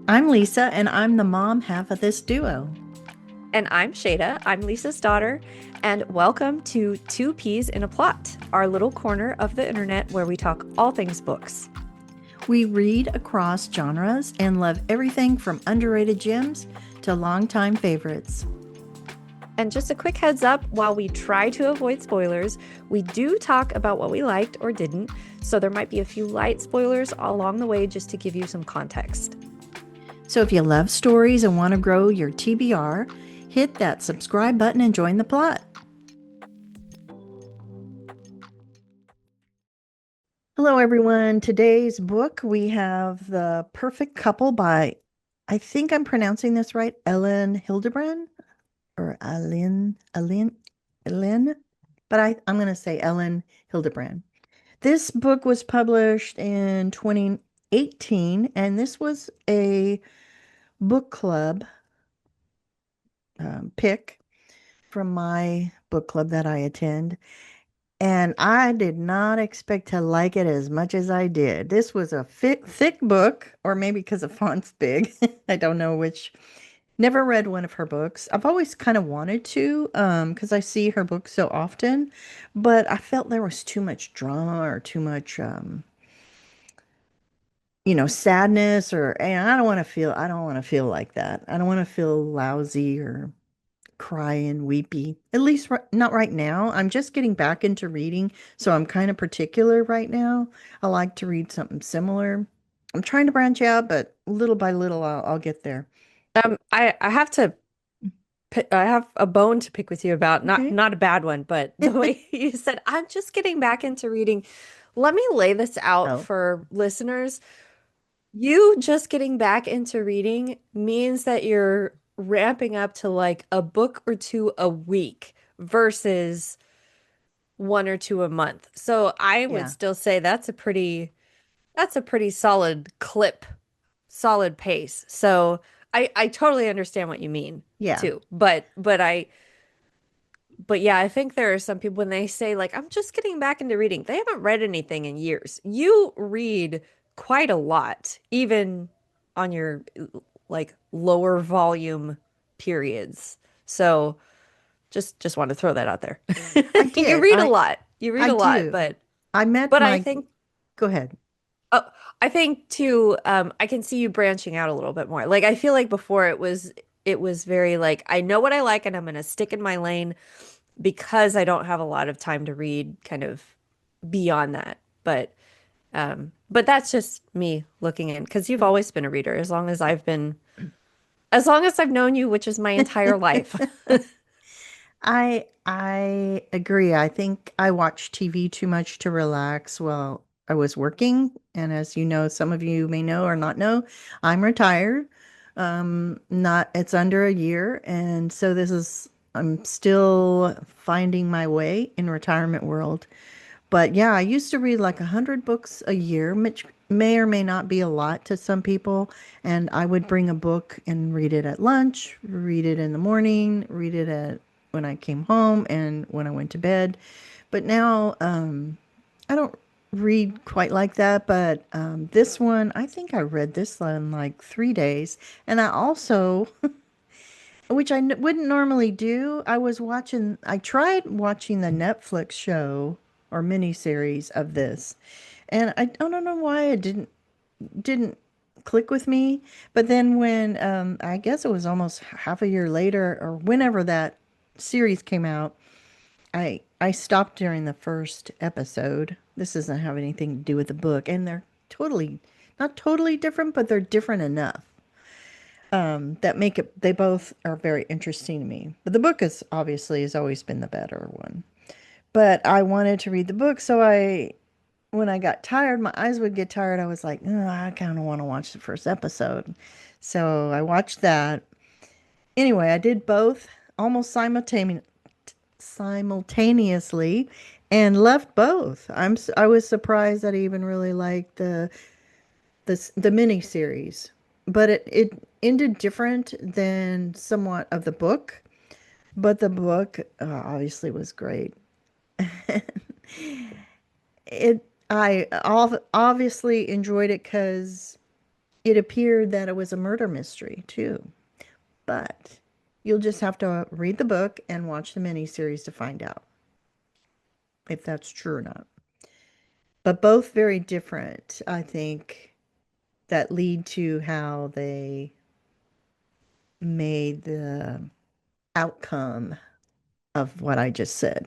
I'm Lisa, and I'm the mom half of this duo. And I'm Shada. I'm Lisa's daughter. And welcome to Two Peas in a Plot, our little corner of the internet where we talk all things books. We read across genres and love everything from underrated gems to longtime favorites. And just a quick heads up while we try to avoid spoilers, we do talk about what we liked or didn't. So there might be a few light spoilers along the way just to give you some context. So if you love stories and want to grow your TBR, hit that subscribe button and join the plot. Hello, everyone. Today's book we have The Perfect Couple by, I think I'm pronouncing this right, Elin Hilderbrand or Elin, but I'm going to say Elin Hilderbrand. This book was published in 2018, and this was a book club pick from my book club that I attend. And I did not expect to like it as much as I did. This was a thick book, or maybe because the font's big. I don't know which. Never read one of her books. I've always kind of wanted to, because I see her books so often, but I felt there was too much drama or too much, sadness and I don't want to feel like that. I don't want to feel lousy or cry and weepy. At least not right now. I'm just getting back into reading, so I'm kind of particular right now. I like to read something similar. I'm trying to branch out, but little by little, I'll get there. I have to I have a bone to pick with you about Okay. not a bad one, but the way you said I'm just getting back into reading. Let me lay this out Oh, for listeners. You just getting back into reading means that you're ramping up to like a book or two a week versus one or two a month. So I would yeah. still say that's a pretty solid clip, solid pace. So I totally understand what you mean Yeah. too. But yeah, I think there are some people when they say like I'm just getting back into reading, they haven't read anything in years. You read quite a lot, even on your like lower volume periods. So just want to throw that out there. I You did. read a I lot. You read I a lot, do. I met but I my think Go ahead. oh, I think too, I can see you branching out a little bit more. Like I feel like before it was very like I know what I like and I'm gonna stick in my lane because I don't have a lot of time to read kind of beyond that. But that's just me looking in because you've always been a reader as long as I've known you, which is my entire life. I agree. I think I watch TV too much to relax while I was working. And as you know, some of you may know or not know, I'm retired. Not It's under a year, and so I'm still finding my way in retirement world. But yeah, I used to read like 100 books a year, which may or may not be a lot to some people. And I would bring a book and read it at lunch, read it in the morning, read it at when I came home and when I went to bed. But now I don't read quite like that. But this one, I think I read this one in like 3 days. And I also, which wouldn't normally do. I tried watching the Netflix show or miniseries of this, and I don't know why it didn't click with me. But then when I guess it was almost half a year later or whenever that series came out, I stopped during the first episode. This doesn't have anything to do with the book, and they're totally not totally different, but they're different enough that make it they both are very interesting to me. But the book is obviously has always been the better one. But I wanted to read the book, so I when I got tired, my eyes would get tired. I was like, oh, I kind of want to watch the first episode. So I watched that. Anyway, I did both almost simultaneously and loved both. I was surprised that I even really liked the mini series, but it ended different than somewhat of the book. But the book obviously was great. It I obviously enjoyed it because it appeared that it was a murder mystery too. But you'll just have to read the book and watch the miniseries to find out if that's true or not. But both very different, I think, that lead to how they made the outcome of what I just said.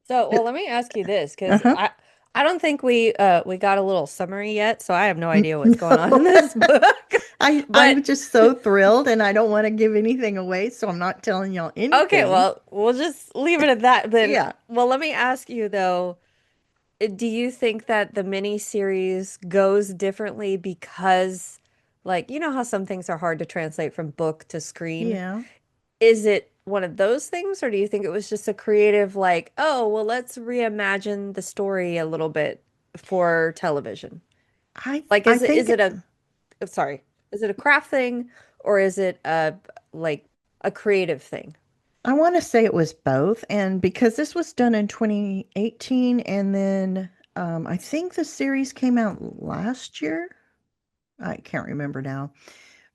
So, well, But, let me ask you this, because uh-huh. I don't think we got a little summary yet, so I have no idea what's going on in No. this book. But I'm just so thrilled and I don't want to give anything away, so I'm not telling y'all okay, anything. well, we'll just leave it at that then. Yeah. Well, let me ask you though, do you think that the mini series goes differently because, like, you know how some things are hard to translate from book to screen? Yeah. Is it one of those things, or do you think it was just a creative, like, oh, well, let's reimagine the story a little bit for television? Like, I is think it a, sorry, is it a craft thing, or is it a like a creative thing? I want to say it was both. And because this was done in 2018, and then I think the series came out last year. I can't remember now,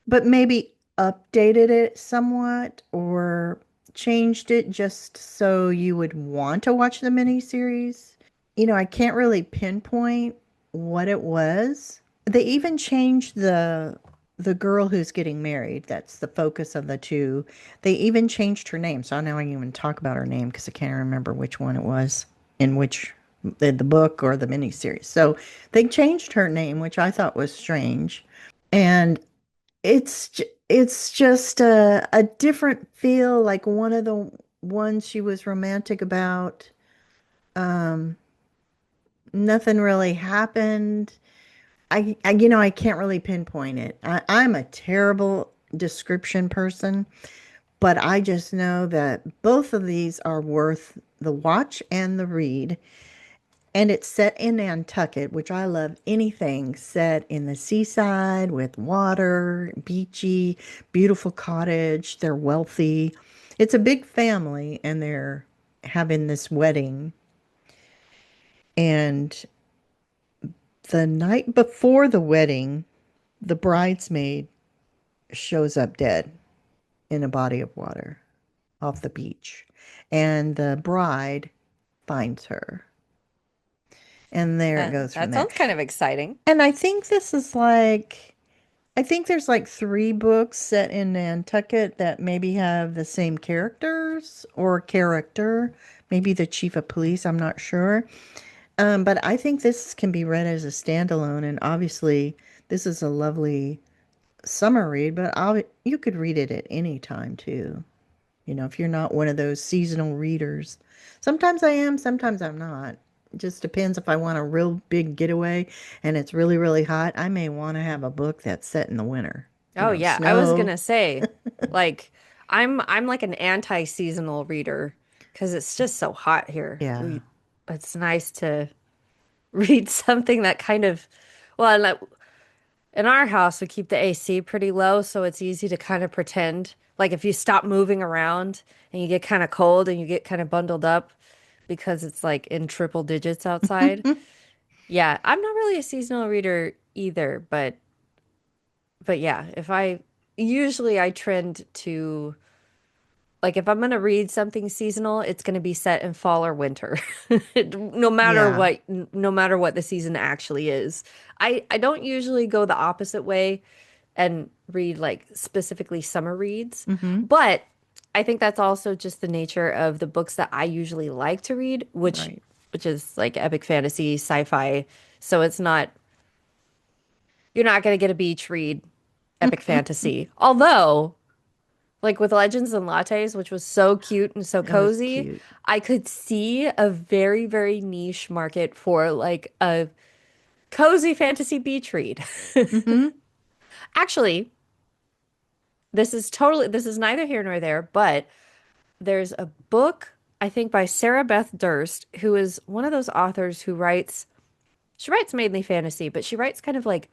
but maybe updated it somewhat or changed it just so you would want to watch the miniseries. I can't really pinpoint what it was. They even changed the girl who's getting married. That's the focus of the two. They even changed her name. So now I can even talk about her name because I can't remember which one it was in which the book or the miniseries. So they changed her name, which I thought was strange. And it's just a different feel, like one of the ones she was romantic about. Um, Nothing really happened. I can't really pinpoint it. I'm a terrible description person, but I just know that both of these are worth the watch and the read. And it's set in Nantucket, which I love anything set in the seaside with water, beachy, beautiful cottage. They're wealthy. It's a big family, and they're having this wedding. And the night before the wedding, the bridesmaid shows up dead in a body of water off the beach. And the bride finds her. And there it goes from That there. sounds kind of exciting. And I think there's like three books set in Nantucket that maybe have the same characters or character. Maybe the chief of police, I'm not sure. But I think this can be read as a standalone, and obviously this is a lovely summer read, but you could read it at any time too. If you're not one of those seasonal readers. Sometimes I am, sometimes I'm not. It just depends if I want a real big getaway and it's really, really hot. I may want to have a book that's set in the winter. Oh yeah, I was Snow. gonna say, like, I'm like an anti-seasonal reader because it's just so hot here. Yeah. It's nice to read something that kind of, well, and in our house we keep the AC pretty low, so it's easy to kind of pretend like if you stop moving around and you get kind of cold and you get kind of bundled up because it's like in triple digits outside. Yeah, I'm not really a seasonal reader either, but yeah, if I usually I trend to, like, if I'm going to read something seasonal, it's going to be set in fall or winter. Yeah. No matter what the season actually is. I don't usually go the opposite way and read like specifically summer reads, Mm-hmm. but I think that's also just the nature of the books that I usually like to read, Right. which is like epic fantasy, sci-fi. So it's not, you're not going to get a beach read epic fantasy. Although, like with Legends and Lattes, which was so cute and so It was cozy, cute. I could see a very, very niche market for like a cozy fantasy beach read. Mm-hmm. Actually, this is neither here nor there, but there's a book, I think by Sarah Beth Durst, who is one of those authors who she writes mainly fantasy, but she writes kind of like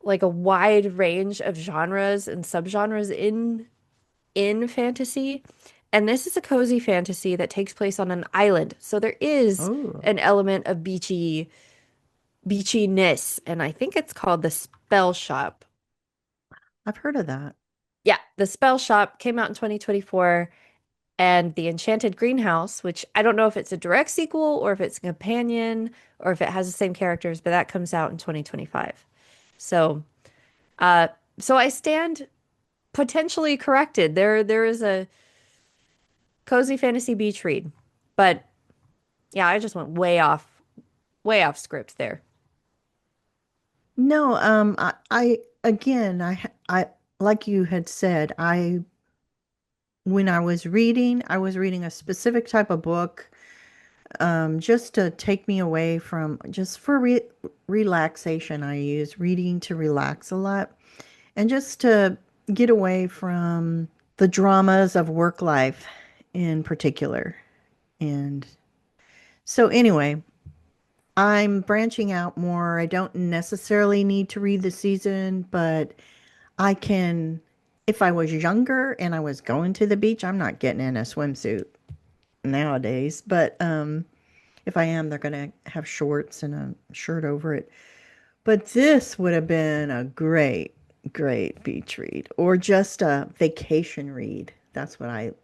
a wide range of genres and subgenres in fantasy. And this is a cozy fantasy that takes place on an island. So there is Oh. an element of beachy beachiness, and I think it's called the Spell Shop. I've heard of that. Yeah, the Spell Shop came out in 2024, and the Enchanted Greenhouse, which I don't know if it's a direct sequel or if it's a companion or if it has the same characters, but that comes out in 2025. So, uh, so I stand potentially corrected. There is a cozy fantasy beach read, but yeah, I just went way off script there. No, I again, I, like you had said, when I was reading a specific type of book, just to take me away from, just for relaxation. I use reading to relax a lot, and just to get away from the dramas of work life in particular. And so, anyway, I'm branching out more. I don't necessarily need to read the season, but I can, if I was younger and I was going to the beach, I'm not getting in a swimsuit nowadays, but if I am, they're going to have shorts and a shirt over it. But this would have been a great beach read or just a vacation read. That's what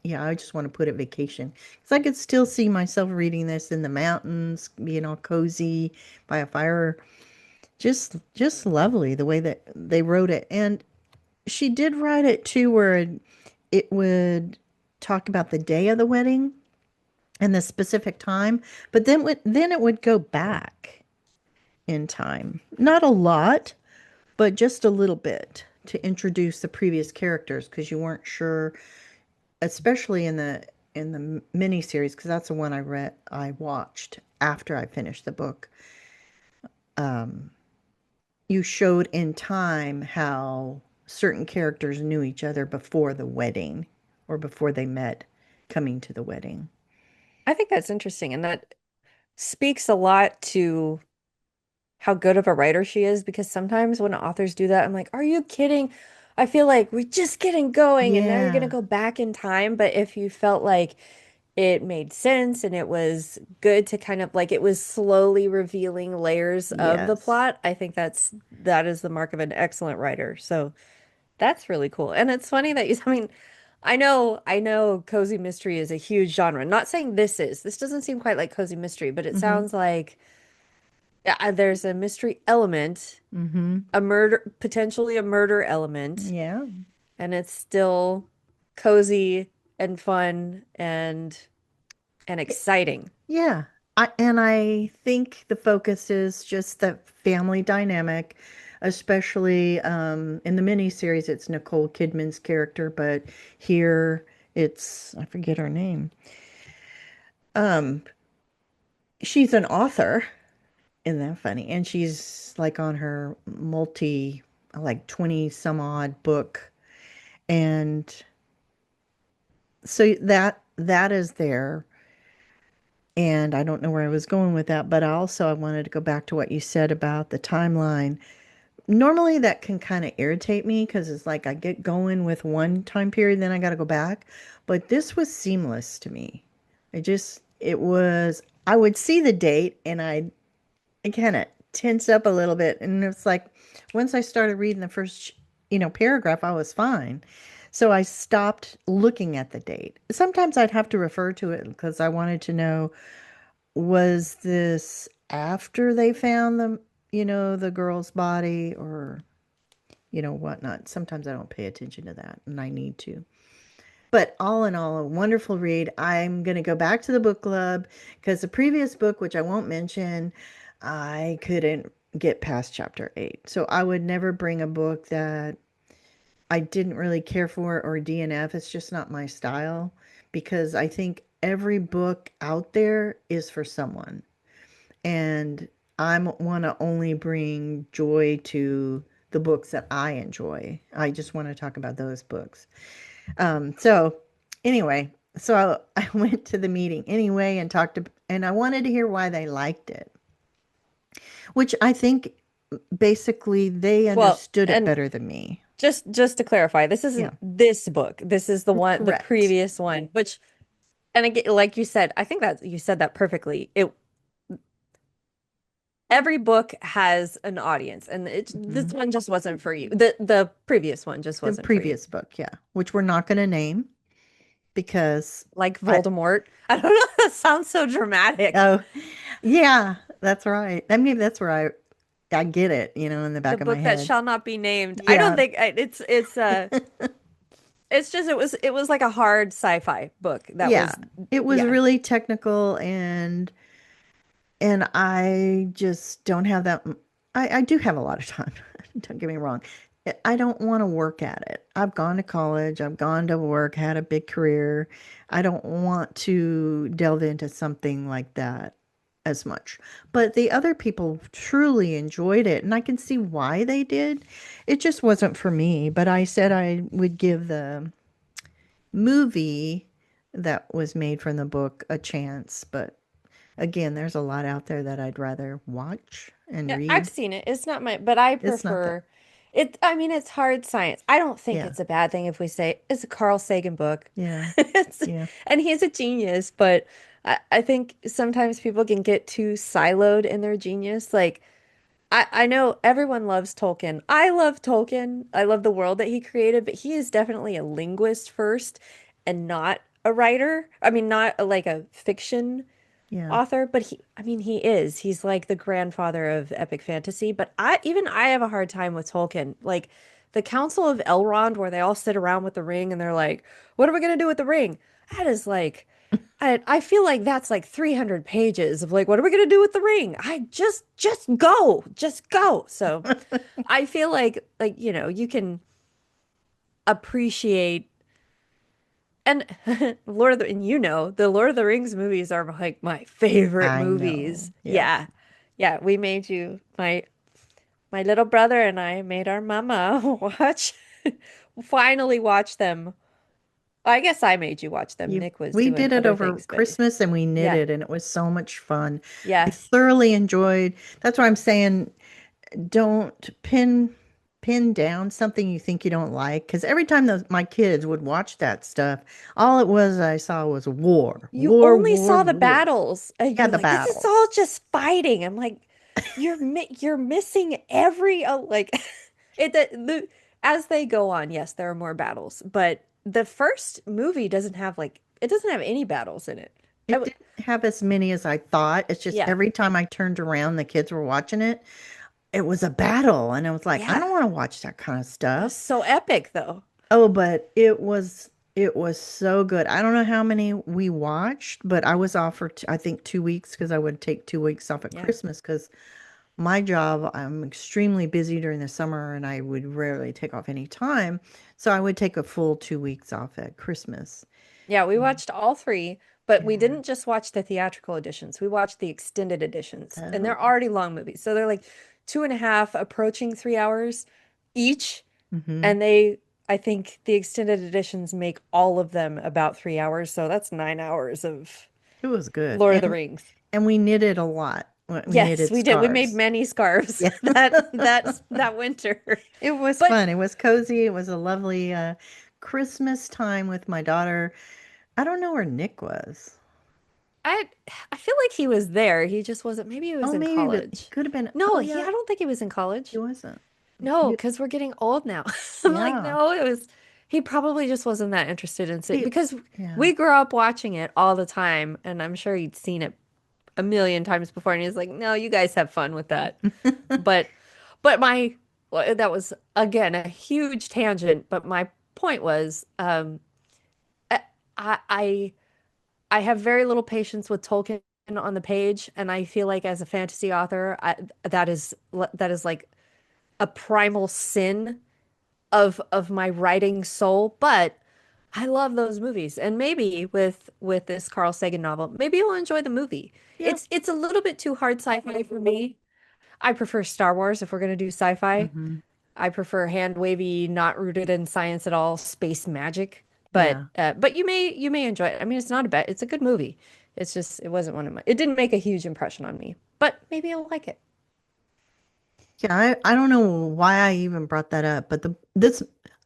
yeah, I just want to put it vacation because I could still see myself reading this in the mountains, being all cozy by a fire. Just lovely the way that they wrote it. And she did write it too, where it would talk about the day of the wedding and the specific time, but then it would go back in time. Not a lot, but just a little bit to introduce the previous characters because you weren't sure, especially in the mini series, because that's the one I watched after I finished the book. Um, you showed in time how certain characters knew each other before the wedding or before they met coming to the wedding. I think that's interesting, and that speaks a lot to how good of a writer she is because sometimes when authors do that, I'm like, are you kidding? I feel like we're just getting going and now you're gonna Yeah. go back in time. But if you felt like it made sense and it was good to kind of like it was slowly revealing layers of the Yes. plot, I think that is the mark of an excellent writer. So that's really cool. And it's funny that you, I mean, I know cozy mystery is a huge genre. Not saying this doesn't seem quite like cozy mystery, but it Mm-hmm. sounds like there's a mystery element, Mm-hmm. a murder, potentially a murder element, Yeah. and it's still cozy and fun and exciting. Yeah. I think the focus is just the family dynamic, especially in the miniseries, it's Nicole Kidman's character, but here it's, I forget her name. Um, she's an author. Isn't that funny? And she's like on her like 20 some odd book. And so that is there. And I don't know where I was going with that, but I wanted to go back to what you said about the timeline. Normally that can kind of irritate me because it's like I get going with one time period, then I got to go back. But this was seamless to me. It was, I would see the date and I kind of tense up a little bit. And it's like once I started reading the first, paragraph, I was fine. So I stopped looking at the date. Sometimes I'd have to refer to it because I wanted to know, was this after they found the girl's body or, whatnot. Sometimes I don't pay attention to that and I need to. But all in all, a wonderful read. I'm going to go back to the book club because the previous book, which I won't mention, I couldn't get past chapter 8. So I would never bring a book that I didn't really care for or DNF. It's just not my style because I think every book out there is for someone. And I want to only bring joy to the books that I enjoy. I just want to talk about those books. So anyway, I went to the meeting anyway and and I wanted to hear why they liked it, which I think basically they Well, understood it and better than me. just to clarify, this Yeah, isn't this book. This is the correct. previous one, which and again, like you said, I think that you said that perfectly. every book has an audience, and this Mhm. one just wasn't for you. The previous one just The wasn't for you. previous book, yeah, which we're not going to name because Like I, Voldemort. I don't know. That sounds so dramatic. oh, yeah, that's right. I mean, that's where I get it, in the The back of my book that head. shall not be named. I don't Yeah. think it's just it was like a hard sci-fi book that Yeah. was It was yeah. really technical and I just don't have that I do have a lot of time. Don't get me wrong. I don't want to work at it. I've gone to college, I've gone to work, had a big career. I don't want to delve into something like that as much. But the other people truly enjoyed it, and I can see why they did. It just wasn't for me, but I said I would give the movie that was made from the book a chance, but again, there's a lot out there that I'd rather watch and Yeah, I've read. seen it. It's not my, but I It's not that. prefer it. I mean, it's hard science. I don't think Yeah. it's a bad thing if we say it's a Carl Sagan book. Yeah. It's, Yeah. and he's a genius, but I think sometimes people can get too siloed in their genius. Like, I know everyone loves Tolkien. I love Tolkien. I love the world that he created, but he is definitely a linguist first and not a writer. I mean, not like a fiction Yeah. author, but I mean, he is. He's like the grandfather of epic fantasy, but I have a hard time with Tolkien. Like the Council of Elrond, where they all sit around with the ring and they're like, what are we gonna do with the ring? That is like, I feel like that's like 300 pages of like, what are we gonna do with the ring? I just go. So I feel like, you can appreciate and the Lord of the Rings movies are like my favorite I know. movies. Yeah. Yeah. Yeah, we made you my little brother and I made our mama watch finally watch them. I guess I made you watch them. You Nick was We doing did it other over things, but Christmas and we yeah. knitted and it was so much fun. I Yes. thoroughly enjoyed. That's why I'm saying don't pin down something you think you don't like because every time my kids would watch that stuff, all it was I saw was war, You war, only war, saw the war. battles and Yeah, you're the like, this is all battles. just fighting. I'm like, you're missing every like the as they go on, yes, there are more battles, but the first movie doesn't have like it doesn't have any battles in it. I It w didn't have as many as I thought. It's just yeah. every time I turned around, the kids were watching it. It was a battle, and I was like, I Yeah. don't want to watch that kind of It was stuff. so epic though. Oh, but it was so good. I don't know how many we watched, but I was off for I think 2 weeks because I would take 2 weeks off at Yeah. Christmas because my job, I'm extremely busy during the summer and I would rarely take off any time. So I would take a full 2 weeks off at Christmas. Yeah, we Mm. watched all three, but we Yeah. didn't just watch the theatrical editions. We watched the extended editions, and Oh. they're already long movies. So they're like 2.5, approaching 3 hours each. Hmm. And I think the extended editions make all of them about 3 hours. So that's 9 hours of It was good. Lord of the And Rings. we knitted a lot. We Yes, knitted we did. We made scarves. many scarves Yeah. that winter. It was But fun. It was cozy. It was a lovely Christmas time with my daughter. I don't know where Nick was. I I feel like he was there. He just wasn't. Maybe he was Oh, in maybe he college. could have been. No, Oh, I yeah, don't think he was in he college. wasn't. No, You, because we're getting old now. I'm like, yeah. no, he probably just wasn't that interested in it He, because yeah. we grew up watching it all the time, and I'm sure he'd seen it a million times before, and he's like, no, you guys have fun with that. But, well, that was again a huge tangent, but my point was, I, I, I have very little patience with Tolkien on the page, and I feel like as a fantasy author, that is like a primal sin of my writing soul, but I love those movies. And maybe with this Carl Sagan novel, maybe you'll enjoy the movie. Yeah. It's a little bit too hard sci-fi for me. I prefer Star Wars if we're going to do sci-fi. Hmm. I prefer hand wavy, not rooted in science at all, space magic. Yeah. But you may enjoy it. I mean, it's not a bad, it's a good movie. It's just it wasn't one of my. It didn't make a huge impression on me, but maybe I'll like it. Yeah, I don't know why I even brought that up, but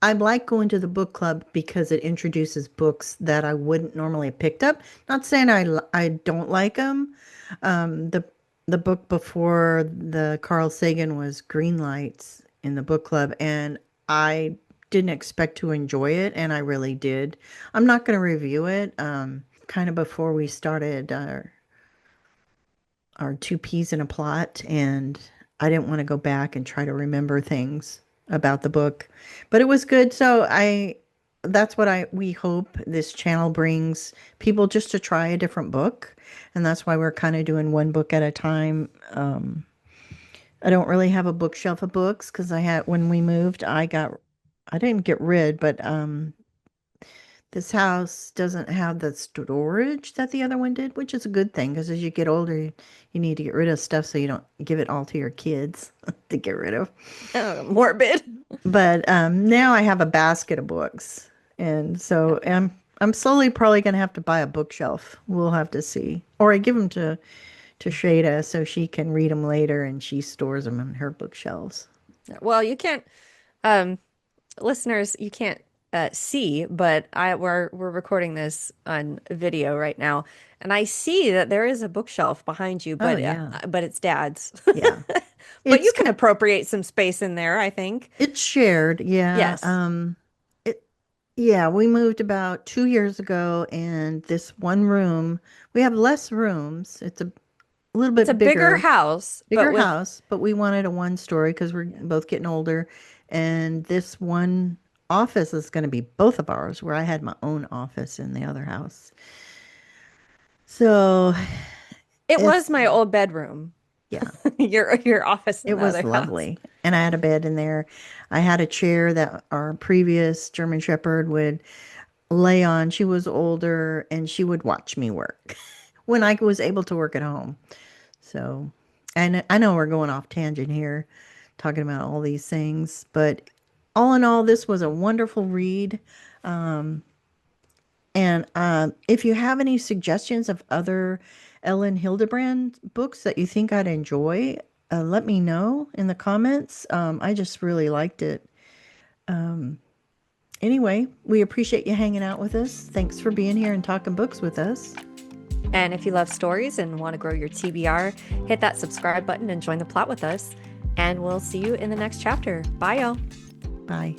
I like going to the book club because it introduces books that I wouldn't normally have picked up. Not saying I don't like them. The the book before the Carl Sagan was Green Lights in the book club, and I didn't expect to enjoy it, and I really did. I'm not going to review it. Kind of before we started our two peas in a plot, and I didn't want to go back and try to remember things about the book, but it was good. So I, that's what we hope this channel brings people, just to try a different book, and that's why we're kind of doing one book at a time. I don't really have a bookshelf of books because I had, when we moved, I didn't get rid, but this house doesn't have the storage that the other one did, which is a good thing because as you get older, you need to get rid of stuff so you don't give it all to your kids to get rid of. Oh, morbid. But now I have a basket of books, and so I'm slowly probably gonna have to buy a bookshelf. We'll have to see, or I give them to Shada so she can read them later, and she stores them in her bookshelves. Well, you can't, um, listeners, you can't see, but we're recording this on video right now, and I see that there is a bookshelf behind you, Oh yeah, but it's Dad's. yeah. But you It's can appropriate some space in there, I think. it's shared, yeah. Yes. It Yeah, we moved about 2 years ago, and this one room, we have less rooms. It's a little It's a bit bigger house, but bigger with house, but we wanted a one story because we're yeah. both getting older, and this one office is going to be both of ours, where I had my own office in the other house. So It was it's, my old bedroom. yeah, Your office in it the was other house. lovely. And I had a bed in there. I had a chair that our previous German Shepherd would lay on. She was older, and she would watch me work when I was able to work at home. So, and I know we're going off tangent here, talking about all these things, but all in all, this was a wonderful read. Um, and if you have any suggestions of other Ellen Hildebrand books that you think I'd enjoy, let me know in the comments. I just really liked it. Anyway, we appreciate you hanging out with us. Thanks for being here and talking books with us. And if you love stories and want to grow your TBR, hit that subscribe button and join the plot with us. And we'll see you in the next chapter. Bye, y'all. Bye.